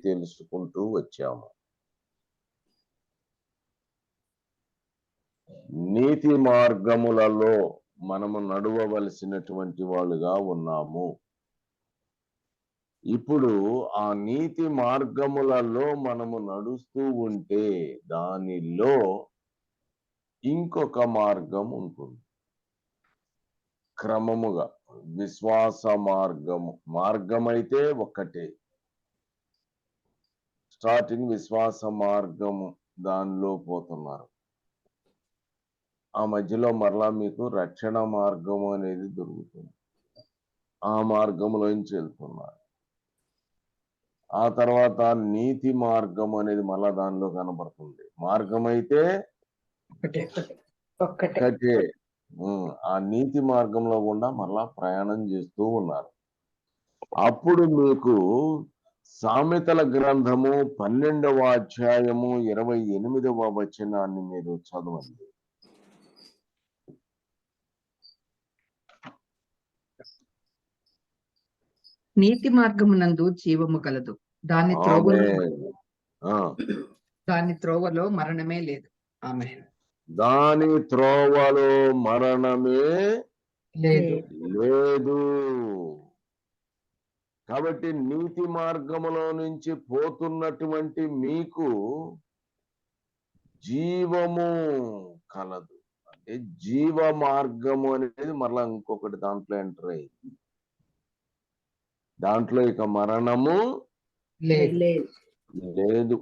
తెలుసుకుంటూ వచ్చాము. నీతి మార్గములలో మనము నడవవలసినటువంటి వాళ్ళుగా ఉన్నాము. ఇప్పుడు ఆ నీతి మార్గములలో మనము నడుస్తూ ఉంటే దానిలో ఇంకొక మార్గం ఉంటుంది. క్రమముగా విశ్వాస మార్గమైతే ఒక్కటే. స్టార్టింగ్ విశ్వాస మార్గము దానిలో పోతున్నారు. ఆ మధ్యలో మరలా మీకు రక్షణ మార్గము అనేది దొరుకుతుంది. ఆ మార్గంలోంచి వెళ్తున్నారు. ఆ తర్వాత నీతి మార్గం అనేది మళ్ళా దానిలో కనబడుతుంది. మార్గం అయితే ఒక్కటే. ఆ నీతి మార్గంలో కూడా మళ్ళా ప్రయాణం చేస్తూ ఉన్నారు. అప్పుడు మీకు సామెతల గ్రంథము 12వ అధ్యాయము 28వ వచనాన్ని మీరు చదవండి. నీతి మార్గమునందు జీవము కలదు, దాని త్రోవలో మరణమే లేదు. ఆమేన్. దాని త్రోవలో మరణమే లేదు. కాబట్టి నీతి మార్గములో నుంచి పోతున్నటువంటి మీకు జీవము కలదు. అంటే జీవ మార్గము అనేది మరలా ఇంకొకటి దాంట్లో ఎంటర్ అయింది. దాంట్లో ఇక మరణము లేదు.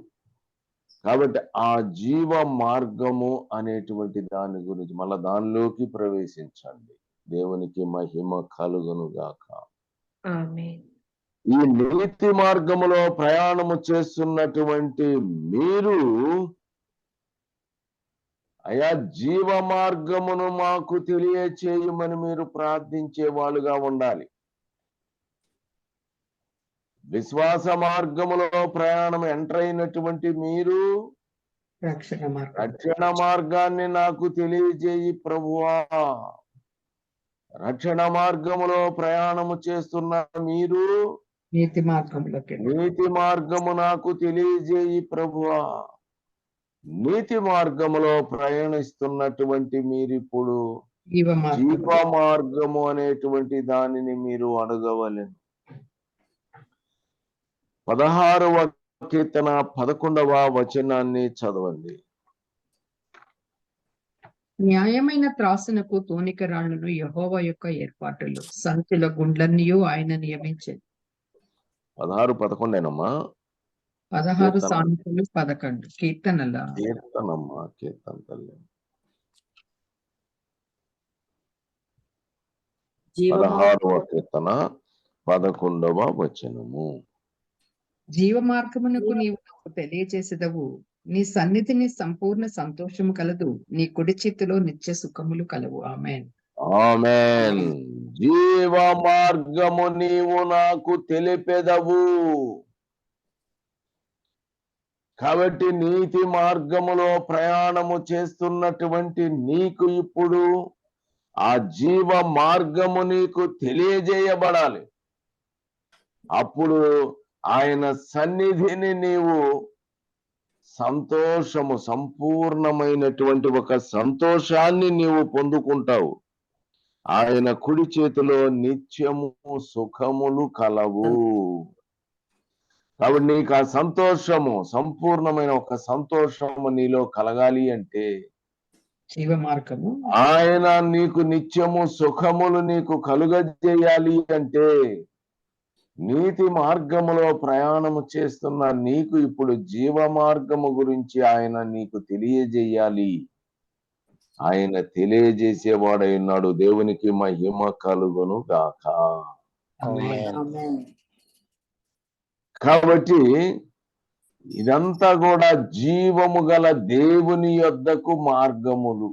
కాబట్టి ఆ జీవ మార్గము అనేటువంటి దాని గురించి మళ్ళా దానిలోకి ప్రవేశించండి. దేవునికి మహిమ కలుగును గాక. ఈ నీతి మార్గములో ప్రయాణము చేస్తున్నటువంటి మీరు అయా జీవ మార్గమును మాకు తెలియచేయమని మీరు ప్రార్థించే వాళ్ళుగా ఉండాలి. విశ్వాస మార్గములో ప్రయాణం ఎంటర్ అయినటువంటి మీరు రక్షణ మార్గాన్ని నాకు తెలియజేయి ప్రభువా. రక్షణ మార్గములో ప్రయాణము చేస్తున్న మీరు నీతి మార్గము నాకు తెలియజేయి ప్రభువా. నీతి మార్గములో ప్రయాణిస్తున్నటువంటి మీరు జీవ మార్గము అనేటువంటి దానిని మీరు అడగవలెను. 16వ కీర్తన 11వ వచనాన్ని చదవండి. న్యాయమైన త్రాసునకు తూనిక రాళ్లను యెహోవా యొక్క ఏర్పాటులు, సంచుల గుండ్లన్నీ ఆయన నియమించింది. 16-11 16 సామెతలు 11 కీర్తనల కీర్తన తల్లి 16వ కీర్తన 11వ వచనము. జీవ మార్గమునకు నీవు నాకు తెలియజేసేదవు, నీ సన్నిధిని సంపూర్ణ సంతోషము కలదు, నీ కుడి చేతిలో నిత్య సుఖములు కలవు. ఆమేన్. ఆమేన్. జీవ మార్గము నీవు నాకు తెలిపెదవు. కాబట్టి నీతి మార్గములో ప్రయాణము చేస్తున్నటువంటి నీకు ఇప్పుడు ఆ జీవ మార్గము నీకు తెలియజేయబడాలి. అప్పుడు ఆయన సన్నిధిని నీవు సంతోషము, సంపూర్ణమైనటువంటి ఒక సంతోషాన్ని నీవు పొందుకుంటావు. ఆయన కుడి చేతిలో నిత్యము సుఖములు కలవు. కాబట్టి నీకు ఆ సంతోషము, సంపూర్ణమైన ఒక సంతోషము నీలో కలగాలి అంటే జీవ మార్గము ఆయన నీకు నిత్యము సుఖములు నీకు కలుగజేయాలి అంటే నీతి మార్గములో ప్రయాణము చేస్తున్న నీకు ఇప్పుడు జీవ మార్గము గురించి ఆయన నీకు తెలియజేయాలి. ఆయన తెలియజేసేవాడై ఉన్నాడు. దేవునికి మహిమ కలుగును గాక. కాబట్టి ఇదంతా కూడా జీవము గల దేవుని యొద్దకు మార్గములు.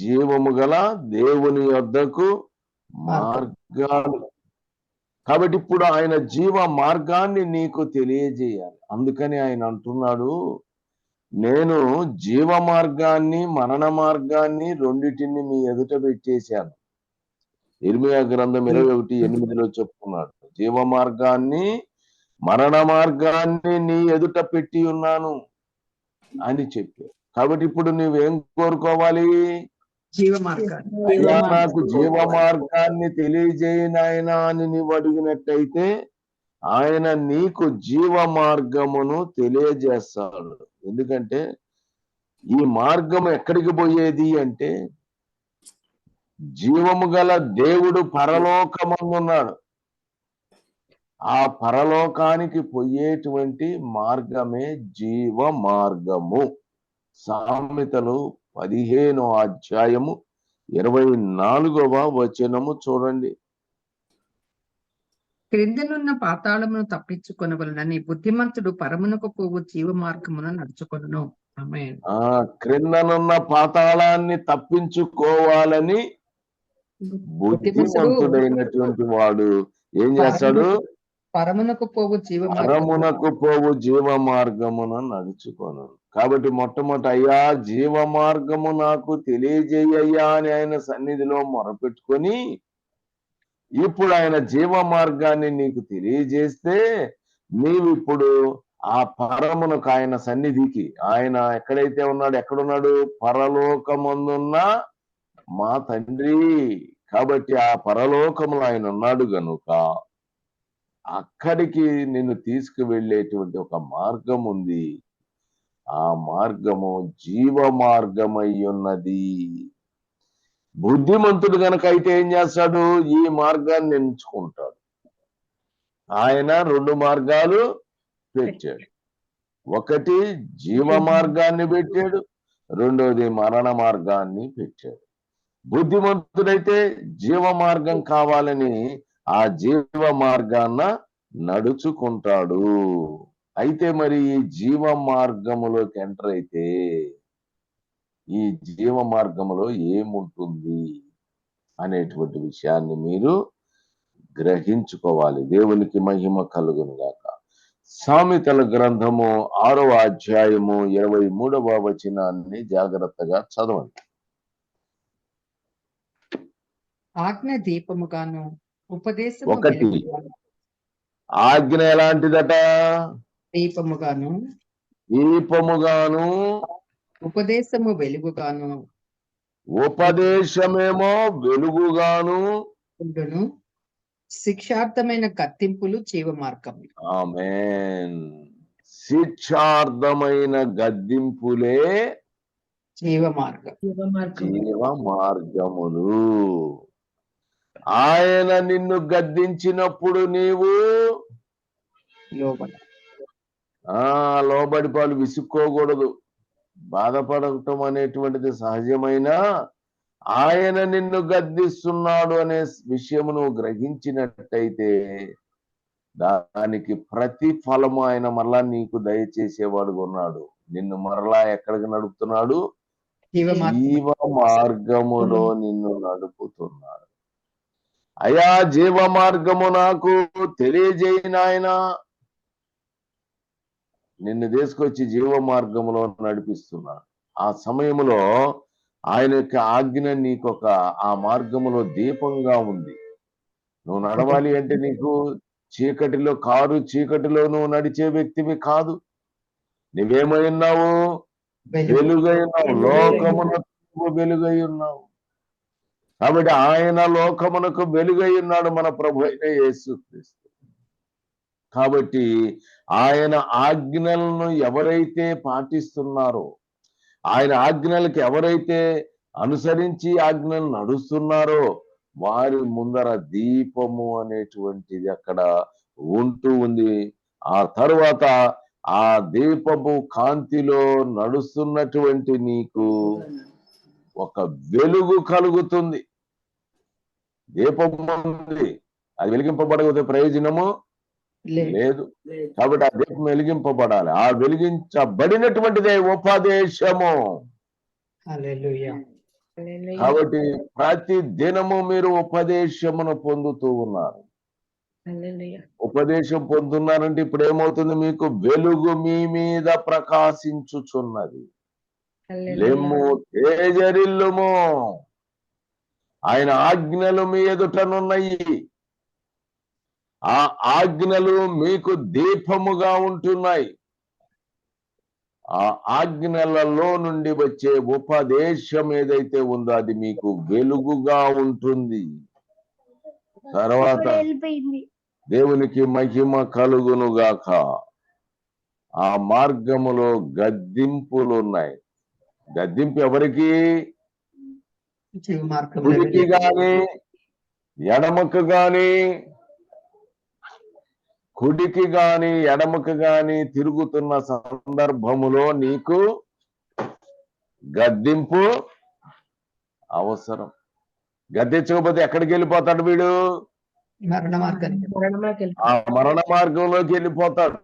జీవము గల దేవుని యొద్దకు మార్గాలు. కాబట్టి ఇప్పుడు ఆయన జీవ మార్గాన్ని నీకు తెలియజేయాలి. అందుకని ఆయన అంటున్నాడు, నేను జీవ మార్గాన్ని మరణ మార్గాన్ని రెండిటిని మీ ఎదుట పెట్టేశాను. ఇర్మియా గ్రంథం 21:8 చెప్పుకున్నాడు. జీవ మార్గాన్ని మరణ మార్గాన్ని నీ ఎదుట పెట్టి ఉన్నాను అని చెప్పారు. కాబట్టి ఇప్పుడు నువ్వేం కోరుకోవాలి? జీవ మార్గాన్ని. అయ్యా నాకు జీవ మార్గాన్ని తెలియజేయనాయనా అని నీవు అడిగినట్టయితే ఆయన నీకు జీవ మార్గమును తెలియజేస్తాడు. ఎందుకంటే ఈ మార్గం ఎక్కడికి పోయేది అంటే జీవము గల దేవుడు పరలోకమందున్నాడు. ఆ పరలోకానికి పోయేటువంటి మార్గమే జీవ మార్గము. సామెతలు 15వ అధ్యాయము 24వ వచనము చూడండి. క్రిందనున్న పాతాళమును తప్పించుకొనవలనని బుద్ధిమంతుడు పరమునకు పోవు జీవ మార్గమును నడుచుకొనును. ఆమేన్. క్రిందనున్న పాతాళాన్ని తప్పించుకోవాలని బుద్ధిమంతుడైనటువంటి వాడు ఏం చేస్తాడు? పరమునకు పోవు జీవ పరమునకు పోవు జీవ మార్గమును నడుచుకోను. కాబట్టి మొట్టమొదటి అయ్యా జీవ మార్గము నాకు తెలియజేయ్యా అని ఆయన సన్నిధిలో మొరపెట్టుకొని ఇప్పుడు ఆయన జీవ మార్గాన్ని నీకు తెలియజేస్తే నీవు ఇప్పుడు ఆ పరమునకు ఆయన సన్నిధికి, ఆయన ఎక్కడైతే ఉన్నాడు, ఎక్కడున్నాడు? పరలోకమందున్న మా తండ్రి. కాబట్టి ఆ పరలోకములో ఆయన ఉన్నాడు గనుక అక్కడికి నిన్ను తీసుకువెళ్ళేటువంటి ఒక మార్గం ఉంది. ఆ మార్గము జీవ మార్గమై ఉన్నది. బుద్ధిమంతుడు గనక అయితే ఏం చేస్తాడు? ఈ మార్గాన్ని ఎంచుకుంటాడు. ఆయన 2 మార్గాలు పెట్టాడు. ఒకటి జీవ మార్గాన్ని పెట్టాడు, రెండోది మరణ మార్గాన్ని పెట్టాడు. బుద్ధిమంతుడైతే జీవ మార్గం కావాలని ఆ జీవ మార్గాన్న నడుచుకుంటాడు. అయితే మరి ఈ జీవ మార్గములోకి ఎంటర్ అయితే ఈ జీవ మార్గములో ఏముంటుంది అనేటువంటి విషయాన్ని మీరు గ్రహించుకోవాలి. దేవునికి మహిమ కలుగును గాక. సామెతల గ్రంథము 6వ అధ్యాయము 23వ వచనాన్ని జాగ్రత్తగా చదవండి. ఆజ్ఞ దీపముగాను ఉపదేశము ఒకటి వెలుగుగాను. ఆజ్ఞ ఎలాంటిదట? దీపముగాను దీపముగాను, ఉపదేశము వెలుగుగాను ఉపదేశమేమో వెలుగుగాను ఉండును. శిక్షార్థమైన కత్తింపులు జీవ మార్గములు. ఆమేన్. శిక్షార్థమైన గద్దింపులే జీవ మార్గం. జీవ మార్గములు. ఆయన నిన్ను గద్దించినప్పుడు నీవు లోబడ లోబడిపాలు విసుక్కోకూడదు. బాధపడటం అనేటువంటిది సహజమైన ఆయన నిన్ను గద్దిస్తున్నాడు అనే విషయము నువ్వు గ్రహించినట్టయితే దానికి ప్రతిఫలము ఆయన మరలా నీకు దయచేసేవాడు ఉన్నాడు. నిన్ను మరలా ఎక్కడికి నడుపుతున్నాడు? జీవ మార్గములో నిన్ను నడుపుతున్నాడు. అయా జీవ మార్గము నాకు తెలియజేయనాయన. నిన్ను తీసుకొచ్చి జీవ మార్గములో నడిపిస్తున్నాడు. ఆ సమయంలో ఆయన యొక్క ఆజ్ఞ నీకొక ఆ మార్గములో దీపంగా ఉంది. నువ్వు నడవాలి అంటే నీకు చీకటిలో, కారు చీకటిలో నువ్వు నడిచే వ్యక్తివి కాదు. నువ్వేమై ఉన్నావు? వెలుగై ఉన్నావు. లోకమునకు వెలుగై ఉన్నావు. కాబట్టి ఆయన లోకమునకు వెలుగై ఉన్నాడు, మన ప్రభు అయిన యేసుక్రీస్తు. కాబట్టి ఆయన ఆజ్ఞలను ఎవరైతే పాటిస్తున్నారో, ఆయన ఆజ్ఞలకు ఎవరైతే అనుసరించి ఆజ్ఞలు నడుస్తున్నారో వారి ముందర దీపము అనేటువంటిది అక్కడ ఉంటూ ఉంది. ఆ తరువాత ఆ దీపము కాంతిలో నడుస్తున్నటువంటి నీకు ఒక వెలుగు కలుగుతుంది. దీపం ఉంది, అది వెలిగింపబడకపోతే ప్రయోజనము లేదు. కాబట్టి ఆ దీపం వెలిగింపబడాలి. ఆ వెలిగించబడినటువంటిదే ఉపదేశము. కాబట్టి ప్రతి దినము మీరు ఉపదేశమును పొందుతూ ఉన్నారు. ఉపదేశం పొందుతున్నారంటే ఇప్పుడు ఏమవుతుంది? మీకు వెలుగు మీ మీద ప్రకాశించుచున్నది. లెమ్ము తేజరిల్లుము, ఆయన ఆజ్ఞలు మీ ఎదుటనున్నాయి. ఆ ఆజ్ఞలు మీకు దీపముగా ఉంటున్నాయి. ఆ ఆజ్ఞలలో నుండి వచ్చే ఉపదేశం ఏదైతే ఉందో అది మీకు వెలుగుగా ఉంటుంది. తర్వాత దేవునికి మహిమ కలుగునుగాక. ఆ మార్గములో గద్దింపులు ఉన్నాయి. గద్దింపు ఎవరికి? జీవ మార్గంలో కుడికి గాని ఎడమకు గాని, కుడికి గాని ఎడమకు గాని తిరుగుతున్న సందర్భములో నీకు గద్దింపు అవసరం. గద్దించకపోతే ఎక్కడికి వెళ్ళిపోతాడు వీడు? మరణ మార్గానికి ఆ మరణ మార్గంలోకి వెళ్ళిపోతాడు.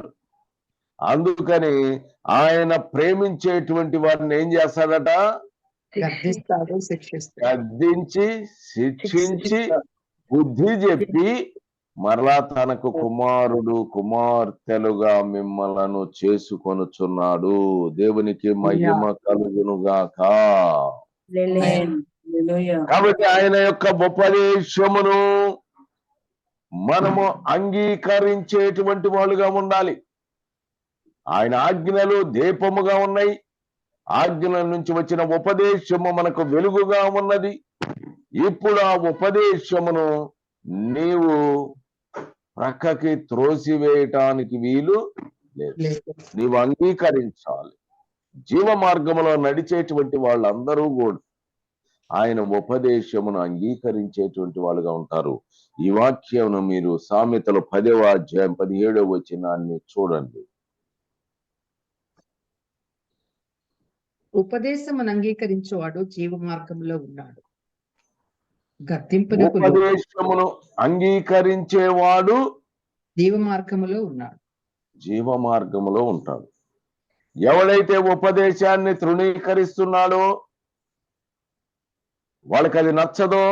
అందుకని ఆయన ప్రేమించేటువంటి వారిని ఏం చేస్తాడట? గద్దిస్తాడు, శిక్షిస్తాడు. గద్దించి శిక్షించి బుద్ధి చెప్పి మరలా తనకు కుమారుడు కుమార్తెలుగా మిమ్మలను చేసుకొనుచున్నాడు. దేవునికి మహిమ కలుగునుగాక. కాబట్టి ఆయన యొక్క ఉపదేశమును మనము అంగీకరించేటువంటి వాళ్ళుగా ఉండాలి. ఆయన ఆజ్ఞలు దీపముగా ఉన్నాయి. ఆజ్ఞల నుంచి వచ్చిన ఉపదేశము మనకు వెలుగుగా ఉన్నది. ఇప్పుడు ఆ ఉపదేశమును నీవు ప్రక్కకి త్రోసివేయటానికి వీలు లేదు. నీవు అంగీకరించాలి. జీవ మార్గములో నడిచేటువంటి వాళ్ళందరూ కూడా ఆయన ఉపదేశమును అంగీకరించేటువంటి వాళ్ళుగా ఉంటారు. ఈ వాక్యమును మీరు సామెతలు 10వ అధ్యాయం 17వ వచనాన్ని చూడండి. ఉపదేశమును అంగీకరించేవాడు జీవ మార్గంలో ఉన్నాడు. గద్దింపునకు ఉపదేశమును అంగీకరించేవాడు జీవ మార్గములో ఉన్నాడు. జీవ మార్గములో ఉంటాడు. ఎవడైతే ఉపదేశాన్ని తృణీకరిస్తున్నాడో, వాళ్ళకి అది నచ్చదో,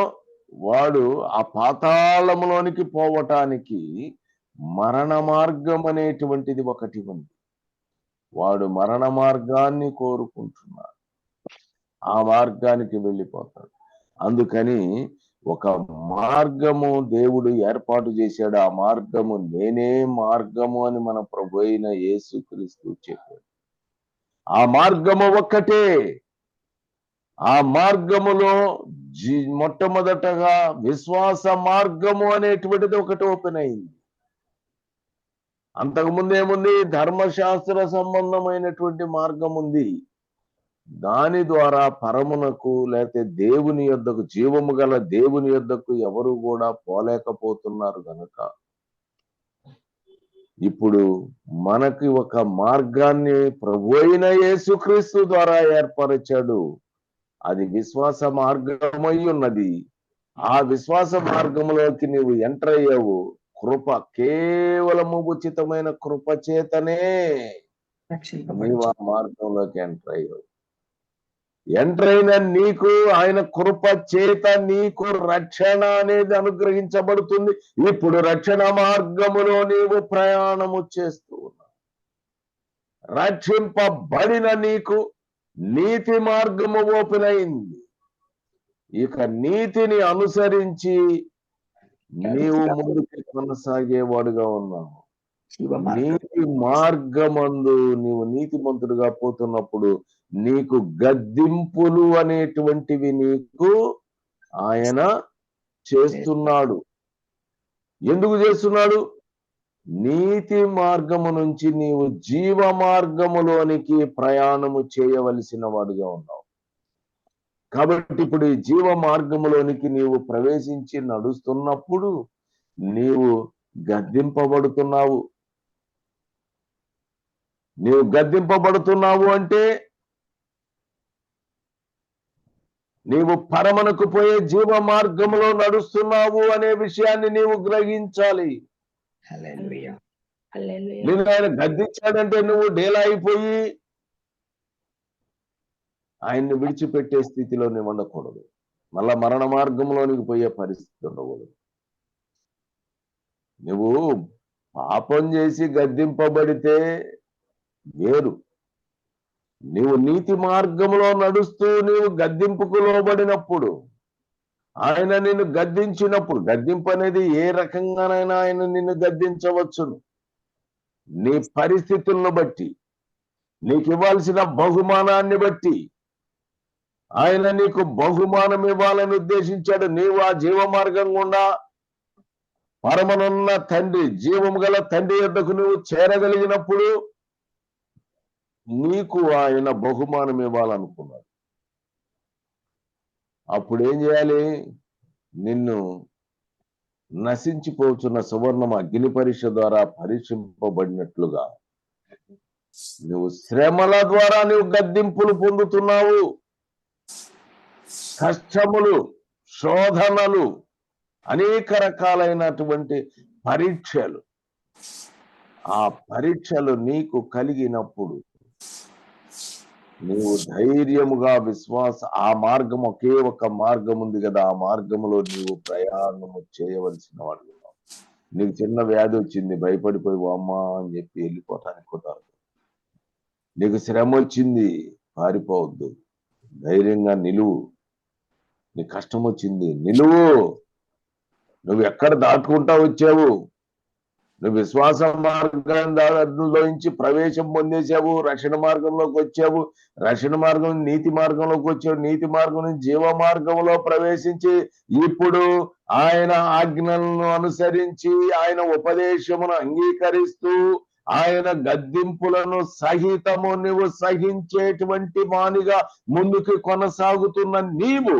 వాడు ఆ పాతాళములోనికి పోవటానికి మరణ మార్గం అనేటువంటిది ఒకటి ఉంది. వాడు మరణ మార్గాన్ని కోరుకుంటున్నాడు. ఆ మార్గానికి వెళ్ళిపోతాడు. అందుకని ఒక మార్గము దేవుడు ఏర్పాటు చేశాడు. ఆ మార్గము నేనే మార్గము అని మన ప్రభు అయిన యేసుక్రీస్తు చెప్పాడు. ఆ మార్గము ఒక్కటే. ఆ మార్గములో మొట్టమొదటగా విశ్వాస మార్గము అనేటువంటిది ఒకటి ఓపెన్ అయింది. అంతకుముందు ఏముంది? ధర్మశాస్త్ర సంబంధమైనటువంటి మార్గం ఉంది. దాని ద్వారా పరమునకు లేకపోతే దేవుని యొద్దకు, జీవము గల దేవుని యొద్దకు ఎవరు కూడా పోలేకపోతున్నారు గనుక ఇప్పుడు మనకి ఒక మార్గాన్ని ప్రభు అయిన యేసుక్రీస్తు ద్వారా ఏర్పరిచాడు. అది విశ్వాస మార్గమై ఉన్నది. ఆ విశ్వాస మార్గంలోకి నీవు ఎంటర్ అయ్యావు. కృప, కేవలము ఉచితమైన కృప చేతనే నీవు ఆ మార్గంలోకి ఎంటర్ అయ్యావు. ఎంటర్ అయిన నీకు ఆయన కృప చేత నీకు రక్షణ అనేది అనుగ్రహించబడుతుంది. ఇప్పుడు రక్షణ మార్గములో నీవు ప్రయాణము చేస్తూ ఉన్నావు. రక్షింపబడిన నీకు నీతి మార్గము ఓపెన్ అయింది. ఇక నీతిని అనుసరించి నీవు ముందుకు కొనసాగేవాడుగా ఉన్నావు. నీతి మార్గమందు నీవు నీతిమంతుడుగా పోతున్నప్పుడు నీకు గద్దింపులు అనేటువంటివి నీకు ఆయన చేస్తున్నాడు. ఎందుకు చేస్తున్నాడు? నీతి మార్గము నుంచి నీవు జీవ మార్గములోనికి ప్రయాణము చేయవలసిన వాడుగా ఉన్నావు. కాబట్టి ఇప్పుడు ఈ జీవ మార్గములోనికి నీవు ప్రవేశించి నడుస్తున్నప్పుడు నీవు గద్దింపబడుతున్నావు. నీవు గద్దింపబడుతున్నావు అంటే నీవు పరమనకు పోయే జీవ మార్గంలో నడుస్తున్నావు అనే విషయాన్ని నీవు గ్రహించాలి. నేను ఆయన గద్దించాడంటే నువ్వు డేలా అయిపోయి ఆయన్ని విడిచిపెట్టే స్థితిలో నువ్వు ఉండకూడదు. మళ్ళా మరణ మార్గంలోనికి పోయే పరిస్థితి ఉండకూడదు. నువ్వు పాపం చేసి గద్దింపబడితే వేరు. నీవు నీతి మార్గంలో నడుస్తూ నీవు గద్దింపుకు లోబడినప్పుడు ఆయన నిన్ను గద్దించినప్పుడు, గద్దింపు అనేది ఏ రకంగానైనా ఆయన నిన్ను గద్దించవచ్చును. నీ పరిస్థితులను బట్టి, నీకు ఇవ్వాల్సిన బహుమానాన్ని బట్టి ఆయన నీకు బహుమానం ఇవ్వాలని ఉద్దేశించాడు. నీవు ఆ జీవ మార్గం గుండా పరమనున్న తండ్రి, జీవము గల తండ్రి యొద్దకు నువ్వు చేరగలిగినప్పుడు నీకు ఆయన బహుమానం ఇవ్వాలనుకున్నాడు. అప్పుడు ఏం చేయాలి? నిన్ను నశించిపోతున్న సువర్ణం అగ్ని పరీక్ష ద్వారా పరీక్షింపబడినట్లుగా నువ్వు శ్రమల ద్వారా నువ్వు గద్దింపులు పొందుతున్నావు. కష్టములు, శోధనలు, అనేక రకాలైనటువంటి పరీక్షలు. ఆ పరీక్షలు నీకు కలిగినప్పుడు నీవు ధైర్యముగా ఆ మార్గం ఒకే ఒక మార్గం ఉంది కదా, ఆ మార్గంలో నీవు ప్రయాణము చేయవలసిన వాడు. నీకు చిన్న వ్యాధి వచ్చింది, భయపడిపోయి అమ్మా అని చెప్పి వెళ్ళిపోతానికి కుదరదు. నీకు శ్రమ వచ్చింది, పారిపోవద్దు, ధైర్యంగా నిలువు. నీ కష్టం వచ్చింది, నిలువు. నువ్వు ఎక్కడ దాటుకుంటా వచ్చావు? నువ్వు విశ్వాస మార్గంలోంచి ప్రవేశం పొందేశావు, రక్షణ మార్గంలోకి వచ్చావు, రక్షణ మార్గం నీతి మార్గంలోకి వచ్చావు, నీతి మార్గం నుంచి జీవ మార్గంలో ప్రవేశించి ఇప్పుడు ఆయన ఆజ్ఞలను అనుసరించి ఆయన ఉపదేశమును అంగీకరిస్తూ ఆయన గద్దింపులను సహితము నువ్వు సహించేటువంటి వానిగా ముందుకు కొనసాగుతున్న నీవు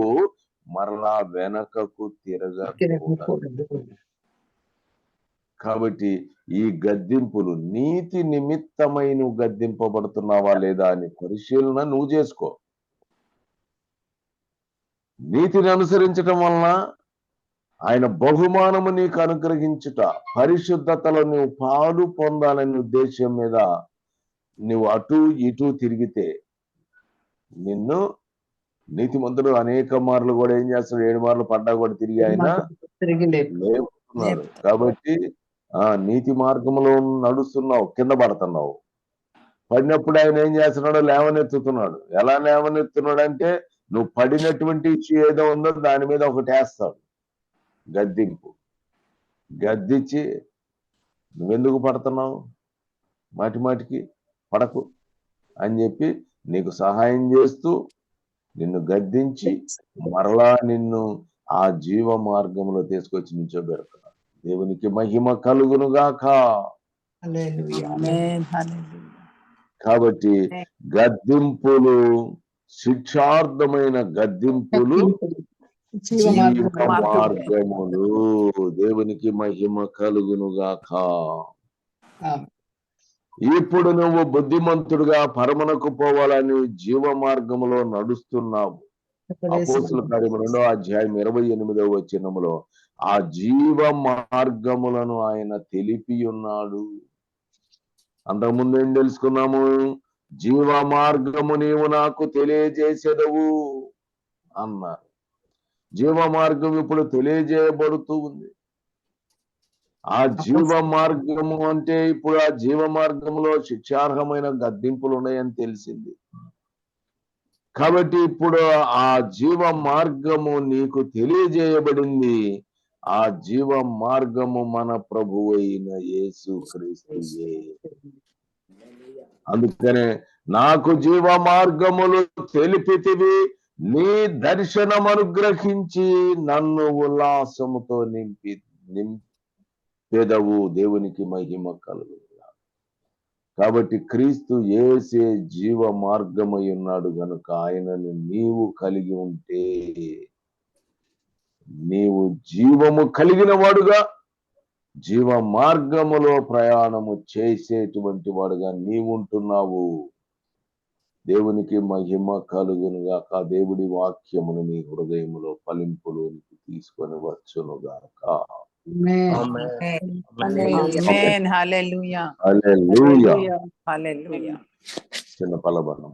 మరలా వెనకకు తిరగకూడదు. కాబట్టి ఈ గద్దింపులు నీతి నిమిత్తమై నువ్వు గద్దింపబడుతున్నావా లేదా అని పరిశీలన నువ్వు చేసుకో. నీతిని అనుసరించటం వలన ఆయన బహుమానము నీకు అనుగ్రహించుట, పరిశుద్ధతలో నువ్వు పాలు పొందాలనే ఉద్దేశం మీద నువ్వు అటు ఇటు తిరిగితే నిన్ను నీతిమంతుడు అనేక మార్లు కూడా ఏం చేస్తాడు? 7 మార్లు పడ్డా కూడా తిరిగి ఆయన లేపుతున్నాడు. కాబట్టి నీతి మార్గంలో నడుస్తున్నావు, కింద పడుతున్నావు. పడినప్పుడు ఆయన ఏం చేస్తున్నాడు? లేవనెత్తుతున్నాడు. ఎలా లేవనెత్తున్నాడు అంటే నువ్వు పడినటువంటి ఇష్యూ ఏదో ఉందో దాని మీద ఒకటి వేస్తాడు, గద్దింపు. గద్దించి నువ్వెందుకు పడుతున్నావు, మాటికి పడకు అని చెప్పి నీకు సహాయం చేస్తూ నిన్ను గద్దించి మరలా నిన్ను ఆ జీవ మార్గంలో తీసుకొచ్చి నిల్చోబెడతాడు. దేవునికి మహిమ కలుగును గాక. కాబట్టి గద్దింపులు, శిక్షార్థమైన గద్దింపులు జీవ మార్గములు. దేవునికి మహిమ కలుగును గాక. ఇప్పుడు నువ్వు బుద్ధిమంతుడుగా పరమునకు పోవాలని జీవ మార్గములో నడుస్తున్నావు. అపోస్తుల కార్యము 2వ అధ్యాయం 28వ వచనములో ఆ జీవ మార్గములను ఆయన తెలిపి ఉన్నాడు. అంతకుముందు ఏం తెలుసుకున్నాము? జీవ మార్గము నీవు నాకు తెలియజేసేదవు అన్నారు. జీవ మార్గం ఇప్పుడు తెలియజేయబడుతూ ఉంది. ఆ జీవ మార్గము అంటే ఇప్పుడు ఆ జీవ మార్గంలో శిక్షార్హమైన గద్దింపులు ఉన్నాయని తెలిసింది. కాబట్టి ఇప్పుడు ఆ జీవ మార్గము నీకు తెలియజేయబడింది. ఆ జీవ మార్గము మన ప్రభువు అయిన యేసుక్రీస్తుయే. అందుకనే నాకు జీవ మార్గములు తెలిపితివి, నీ దర్శనం అనుగ్రహించి నన్ను ఉల్లాసముతో నింపెదవు. దేవునికి మహిమ కలుగు. కాబట్టి క్రీస్తు యేసే జీవ మార్గమై ఉన్నాడు గనుక ఆయనను నీవు కలిగి ఉంటే నీవు జీవము కలిగిన వాడుగా, జీవ మార్గములో ప్రయాణము చేసేటువంటి వాడుగా నీవుంటున్నావు. దేవునికి మహిమ కలుగును గాక. దేవుడి వాక్యమును మీ హృదయములో ఫలింపులోనికి తీసుకొని వచ్చును గాక. చిన్న పలబలం.